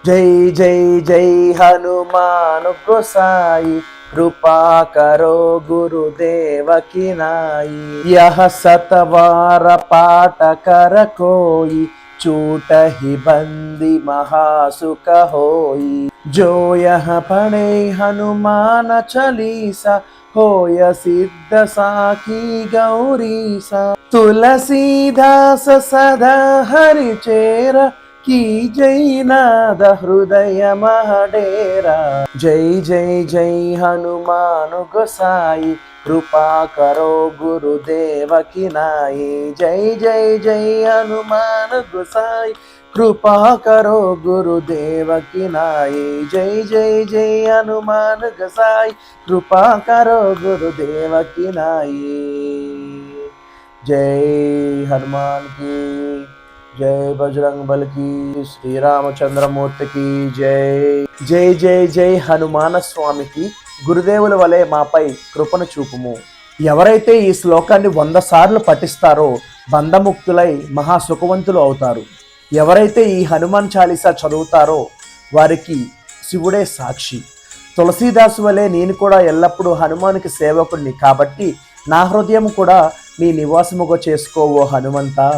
जय जय जय हनुमान गोसाई, कृपा करो गुरुदेव की नाई। यह सतवार पाठ कर कोई, छूट ही बंदी महासुख होई। जो यह पढ़े हनुमान चालीसा, होय सिद्ध साखी गौरीसा। तुलसीदास सदा हरि चेरा, की जय नाद हृदय महडेरा। जय जय जय हनुमान गोसाई, कृपा करो गुरुदेव की नाई। जय जय जय हनुमान गोसाई, कृपा करो गुरुदेव की नाई। जय जय जय हनुमान गोसाई, कृपा करो गुरुदेव की नाई। जय हनुमान की जय, बजरंग बल की, श्री రామచంద్రమూర్తి की జై। జై జై జై హనుమాన స్వామికి, గురుదేవుల వలె మాపై కృపను చూపుము। ఎవరైతే ఈ శ్లోకాన్ని 100 సార్లు పఠిస్తారో బంధముక్తులై మహాసుఖవంతులు అవుతారు। ఎవరైతే ఈ హనుమాన్ చాలీసా చదువుతారో వారికి శివుడే సాక్షి। తులసీదాసు వలె నేను కూడా ఎల్లప్పుడూ హనుమానికి సేవకుడిని కాబట్టి నా హృదయం కూడా నీ నివాసముగా చేసుకోవో హనుమంతా।